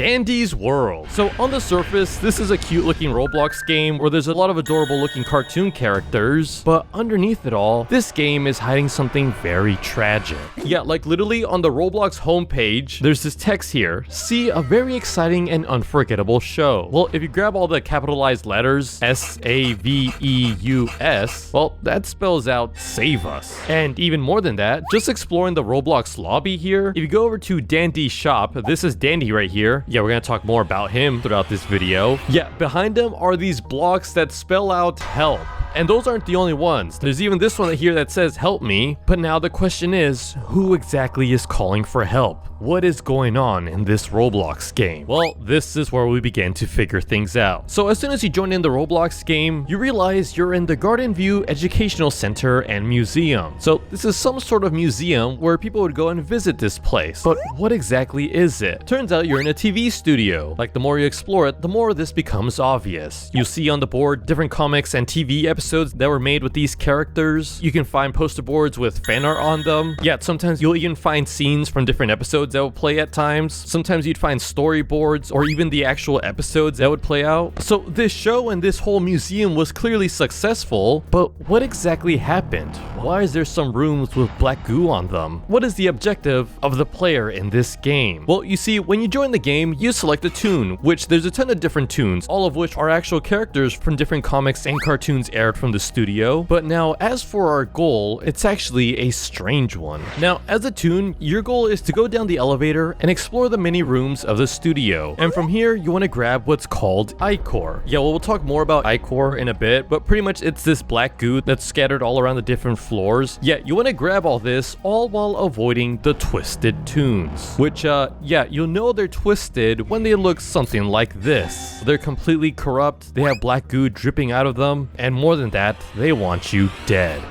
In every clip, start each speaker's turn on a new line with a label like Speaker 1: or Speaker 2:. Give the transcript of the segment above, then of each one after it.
Speaker 1: Dandy's World. So on the surface, this is a cute looking Roblox game where there's a lot of adorable looking cartoon characters, but underneath it all, this game is hiding something very tragic. Yeah, like literally on the Roblox homepage, there's this text here, see a very exciting and unforgettable show. Well, if you grab all the capitalized letters, SAVEUS, well, that spells out save us. And even more than that, just exploring the Roblox lobby here, if you go over to Dandy's shop, this is Dandy right here. Yeah, we're gonna talk more about him throughout this video. Yeah, behind him are these blocks that spell out help. And those aren't the only ones. There's even this one here that says help me. But now the question is, who exactly is calling for help? What is going on in this Roblox game? Well, this is where we begin to figure things out. So as soon as you join in the Roblox game, you realize you're in the Garden View Educational Center and Museum. So this is some sort of museum where people would go and visit this place. But what exactly is it? Turns out you're in a TV studio. Like the more you explore it, the more this becomes obvious. You see on the board different comics and TV episodes that were made with these characters. You can find poster boards with fan art on them. Yeah, sometimes you'll even find scenes from different episodes that will play at times. Sometimes you'd find storyboards or even the actual episodes that would play out. So this show and this whole museum was clearly successful, but what exactly happened? Why is there some rooms with black goo on them? What is the objective of the player in this game? Well, you see, when you join the game, you select a toon, which there's a ton of different toons, all of which are actual characters from different comics and cartoons aired from the studio. But now, as for our goal, it's actually a strange one. Now, as a toon, your goal is to go down the elevator and explore the many rooms of the studio. And from here, you want to grab what's called ichor. Yeah, well, we'll talk more about ichor in a bit, but pretty much it's this black goo that's scattered all around the different floors. Yeah, you want to grab all this, all while avoiding the twisted toons. Which, yeah, you'll know they're twisted when they look something like this. They're completely corrupt, they have black goo dripping out of them, and more than that, they want you dead.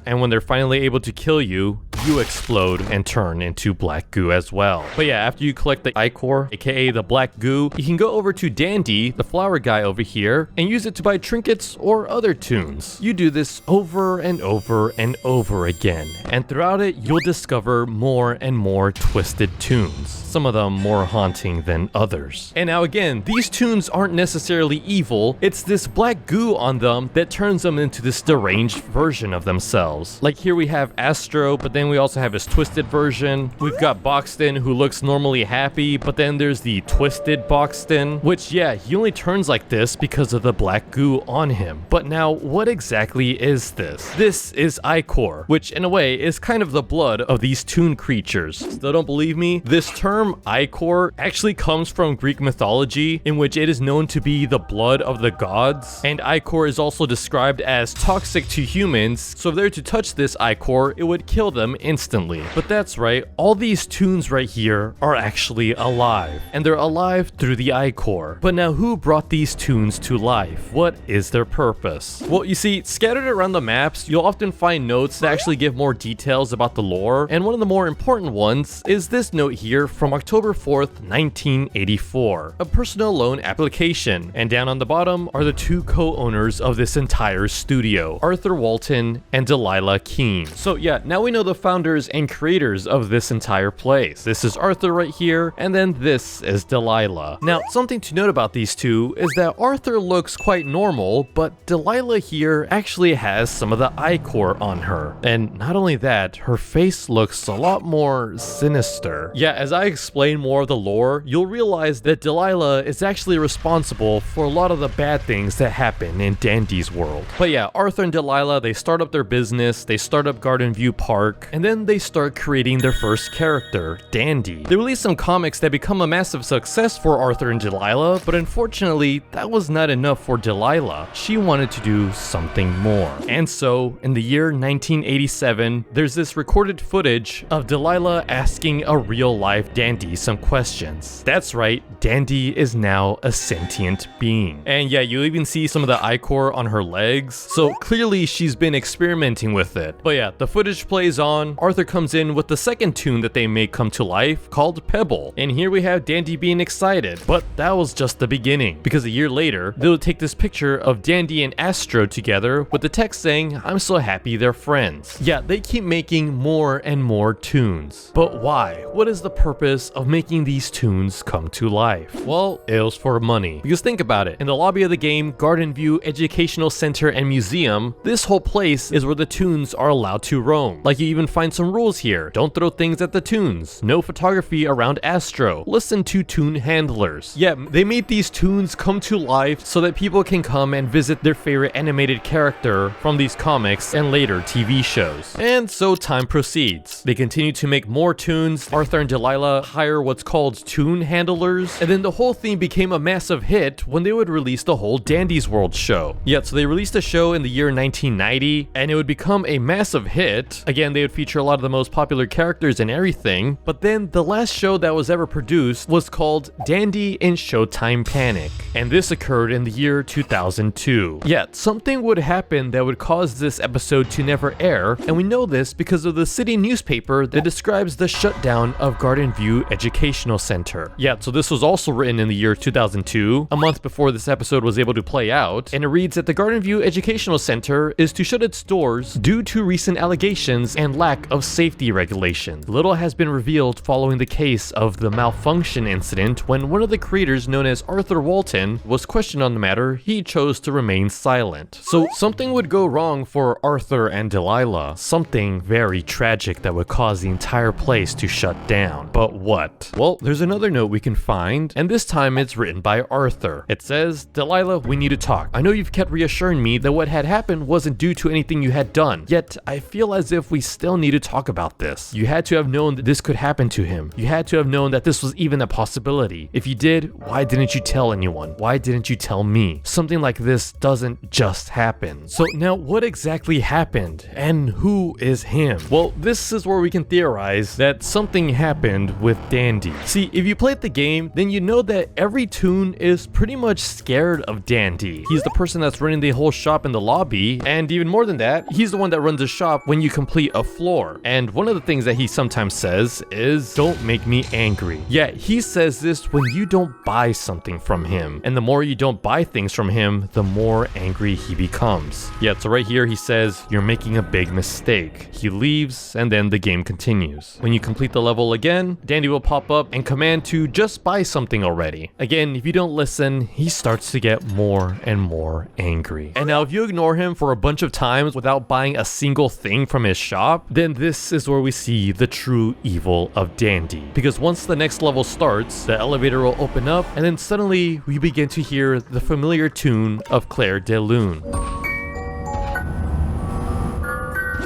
Speaker 1: And when they're finally able to kill you, you explode and turn into black goo as well. But yeah, after you collect the ichor, aka the black goo, you can go over to Dandy, the flower guy over here, and use it to buy trinkets or other toons. You do this over and over and over again, and throughout it, you'll discover more and more twisted toons. Some of them more haunting than others. And now again, these toons aren't necessarily evil, it's this black goo on them that turns them into this deranged version of themselves. Like here we have Astro, but then we also have his twisted version. We've got Boxton, who looks normally happy, but then there's the twisted Boxton, which yeah, he only turns like this because of the black goo on him. But now, what exactly is this? This is ichor, which in a way is kind of the blood of these toon creatures. Still don't believe me? This term ichor actually comes from Greek mythology, in which it is known to be the blood of the gods, and ichor is also described as toxic to humans, so if they were to touch this ichor, it would kill them instantly. But that's right, all these toons right here are actually alive, and they're alive through the ichor. But now who brought these toons to life? What is their purpose? Well, you see, scattered around the maps, you'll often find notes that actually give more details about the lore, and one of the more important ones is this note here from October 4th, 1984, a personal loan application, and down on the bottom are the two co-owners of this entire studio, Arthur Walton and Delilah Keene. So yeah, now we know the founders and creators of this entire place. This is Arthur right here, and then this is Delilah. Now, something to note about these two is that Arthur looks quite normal, but Delilah here actually has some of the ichor on her. And not only that, her face looks a lot more sinister. Yeah, as I explain more of the lore, you'll realize that Delilah is actually responsible for a lot of the bad things that happen in Dandy's world. But yeah, Arthur and Delilah, they start up their business, they start up Garden View Park, and then they start creating their first character, Dandy. They release some comics that become a massive success for Arthur and Delilah, but unfortunately, that was not enough for Delilah. She wanted to do something more. And so, in the year 1987, there's this recorded footage of Delilah asking a real-life Dandy some questions. That's right, Dandy is now a sentient being. And yeah, you even see some of the ichor on her legs, so clearly she's been experimenting with it. But yeah, the footage plays on, long, Arthur comes in with the second toon that they make come to life called Pebble. And here we have Dandy being excited, but that was just the beginning, because a year later, they'll take this picture of Dandy and Astro together with the text saying, "I'm so happy they're friends." Yeah, they keep making more and more toons. But why? What is the purpose of making these toons come to life? Well, it was for money. Because think about it, in the lobby of the game, Garden View Educational Center and Museum, this whole place is where the toons are allowed to roam. Like, you even find some rules here. Don't throw things at the toons. No photography around Astro. Listen to toon handlers. Yeah, they made these toons come to life so that people can come and visit their favorite animated character from these comics and later TV shows. And so time proceeds. They continue to make more toons. Arthur and Delilah hire what's called toon handlers, and then the whole thing became a massive hit when they would release the whole Dandy's World show. Yeah, so they released a show in the year 1990, and it would become a massive hit. Again, they would feature a lot of the most popular characters and everything, but then the last show that was ever produced was called Dandy in Showtime Panic, and this occurred in the year 2002. Yet, something would happen that would cause this episode to never air, and we know this because of the city newspaper that describes the shutdown of Garden View Educational Center. Yeah, so this was also written in the year 2002, a month before this episode was able to play out, and it reads that the Garden View Educational Center is to shut its doors due to recent allegations and lack of safety regulation. Little has been revealed following the case of the malfunction incident when one of the creators, known as Arthur Walton, was questioned on the matter. He chose to remain silent. So something would go wrong for Arthur and Delilah, something very tragic that would cause the entire place to shut down. But what? Well, there's another note we can find, and this time it's written by Arthur. It says, "Delilah, we need to talk. I know you've kept reassuring me that what had happened wasn't due to anything you had done, yet I feel as if we still need to talk about this. You had to have known that this could happen to him. You had to have known that this was even a possibility. If you did, why didn't you tell anyone? Why didn't you tell me? Something like this doesn't just happen." So now, what exactly happened, and who is him? Well, this is where we can theorize that something happened with Dandy. See, if you played the game, then you know that every toon is pretty much scared of Dandy. He's the person that's running the whole shop in the lobby, and even more than that, he's the one that runs the shop when you complete a floor. And one of the things that he sometimes says is, "Don't make me angry." Yeah, he says this when you don't buy something from him, and the more you don't buy things from him, the more angry he becomes. Yeah, so right here he says, "You're making a big mistake." He leaves, and then the game continues. When you complete the level again, Dandy will pop up and command to just buy something already. Again, if you don't listen, he starts to get more and more angry. And now if you ignore him for a bunch of times without buying a single thing from his shop, then this is where we see the true evil of Dandy. Because once the next level starts, the elevator will open up, and then suddenly we begin to hear the familiar tune of Claire de Lune.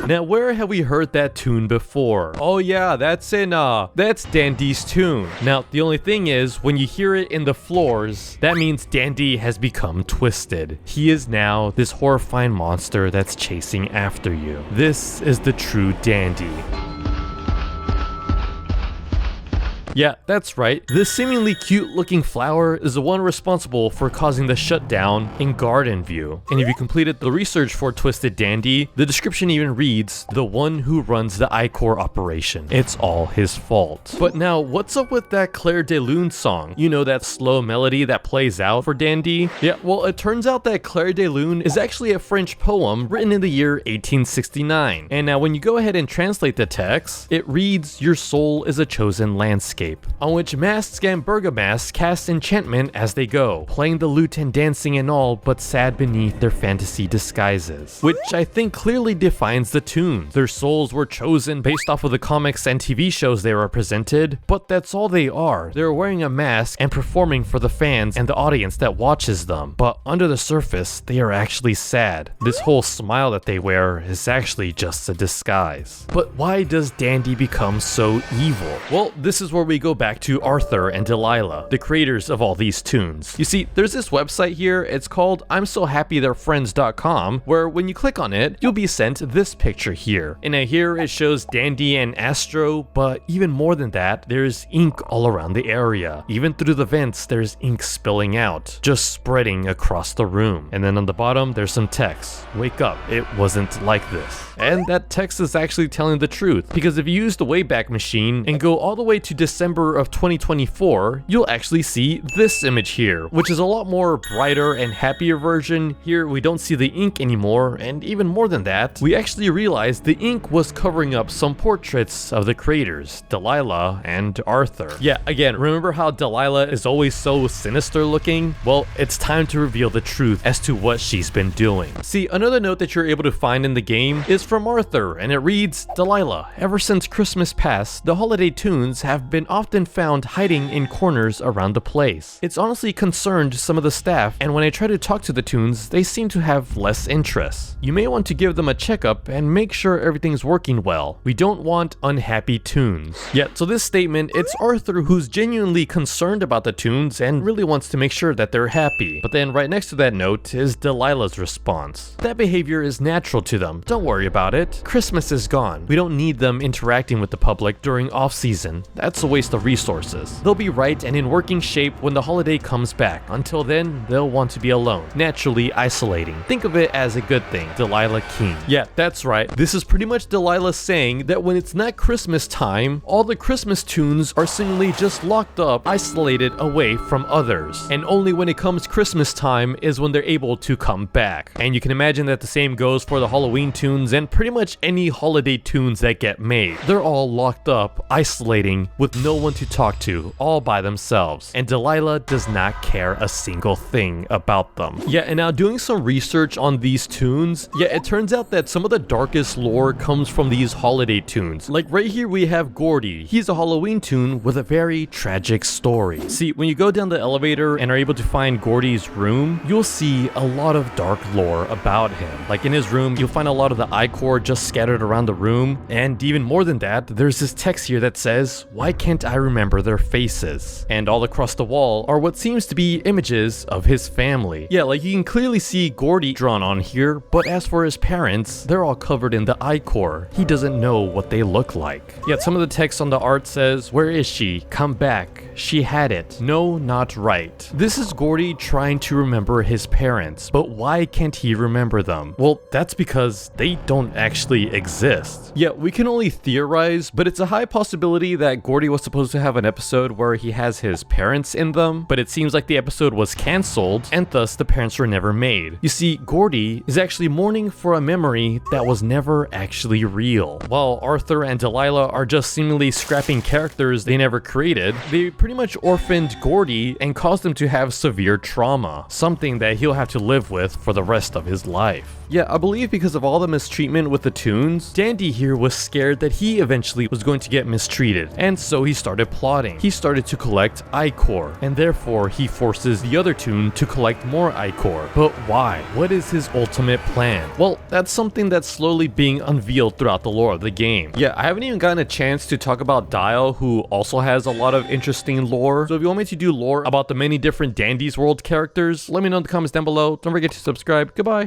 Speaker 1: Now, where have we heard that tune before? Oh yeah, that's Dandy's tune. Now, the only thing is, when you hear it in the floors, that means Dandy has become twisted. He is now this horrifying monster that's chasing after you. This is the true Dandy. Yeah, that's right. This seemingly cute looking flower is the one responsible for causing the shutdown in Garden View. And if you completed the research for Twisted Dandy, the description even reads, "The one who runs the I-Core operation. It's all his fault." But now, what's up with that Claire de Lune song? You know, that slow melody that plays out for Dandy? Yeah, well, it turns out that Claire de Lune is actually a French poem written in the year 1869. And now when you go ahead and translate the text, it reads, "Your soul is a chosen landscape, on which masks and bergamasks cast enchantment as they go, playing the lute and dancing and all, but sad beneath their fantasy disguises." Which I think clearly defines the tune. Their souls were chosen based off of the comics and TV shows they represented, but that's all they are. They're wearing a mask and performing for the fans and the audience that watches them, but under the surface, they are actually sad. This whole smile that they wear is actually just a disguise. But why does Dandy become so evil? Well, this is where we we go back to Arthur and Delilah, the creators of all these toons. You see, there's this website here, it's called I'mSoHappyThey'reFriends.com, where when you click on it, you'll be sent this picture here. And here it shows Dandy and Astro, but even more than that, there's ink all around the area. Even through the vents, there's ink spilling out, just spreading across the room. And then on the bottom, there's some text. Wake up, it wasn't like this. And that text is actually telling the truth, because if you use the Wayback Machine and go all the way to December of 2024, you'll actually see this image here, which is a lot more brighter and happier version. Here we don't see the ink anymore, and even more than that, we actually realized the ink was covering up some portraits of the creators, Delilah and Arthur. Yeah, again, remember how Delilah is always so sinister looking? Well, it's time to reveal the truth as to what she's been doing. See, another note that you're able to find in the game is from Arthur, and it reads, Delilah, ever since Christmas past, the holiday toons have been often found hiding in corners around the place. It's honestly concerned some of the staff, and when I try to talk to the toons, they seem to have less interest. You may want to give them a checkup and make sure everything's working well. We don't want unhappy toons. Yeah, so this statement, it's Arthur who's genuinely concerned about the toons and really wants to make sure that they're happy. But then right next to that note is Delilah's response. That behavior is natural to them. Don't worry about it. Christmas is gone. We don't need them interacting with the public during off-season. That's a waste of resources. They'll be right and in working shape when the holiday comes back. Until then, they'll want to be alone, naturally isolating. Think of it as a good thing. Delilah King. Yeah, that's right. This is pretty much Delilah saying that when it's not Christmas time, all the Christmas toons are seemingly just locked up, isolated away from others. And only when it comes Christmas time is when they're able to come back. And you can imagine that the same goes for the Halloween toons and pretty much any holiday toons that get made. They're all locked up, isolating, with no one to talk to, all by themselves. And Delilah does not care a single thing about them. Yeah, and now doing some research on these toons, yeah, it turns out that some of the darkest lore comes from these holiday toons. Like right here we have Gordy. He's a Halloween toon with a very tragic story. See, when you go down the elevator and are able to find Gordy's room, you'll see a lot of dark lore about him. Like in his room, you'll find a lot of the ichor just scattered around the room, and even more than that, there's this text here that says, why can't I remember their faces? And all across the wall are what seems to be images of his family. Yeah, like you can clearly see Gordy drawn on here, but as for his parents, they're all covered in the ichor. He doesn't know what they look like. Yet some of the text on the art says, where is she? Come back. She had it. No, not right. This is Gordy trying to remember his parents, but why can't he remember them? Well, that's because they don't actually exist. Yeah, we can only theorize, but it's a high possibility that Gordy was supposed to have an episode where he has his parents in them, but it seems like the episode was cancelled, and thus the parents were never made. You see, Gordy is actually mourning for a memory that was never actually real. While Arthur and Delilah are just seemingly scrapping characters they never created, they pretty much orphaned Gordy and caused him to have severe trauma, something that he'll have to live with for the rest of his life. Yeah, I believe because of all the mistreatment with the toons, Dandy here was scared that he eventually was going to get mistreated, and so he started plotting. He started to collect ichor, and therefore he forces the other toon to collect more ichor. But why? What is his ultimate plan? Well, that's something that's slowly being unveiled throughout the lore of the game. Yeah, I haven't even gotten a chance to talk about Dial, who also has a lot of interesting lore. So if you want me to do lore about the many different Dandy's World characters, let me know in the comments down below. Don't forget to subscribe. Goodbye.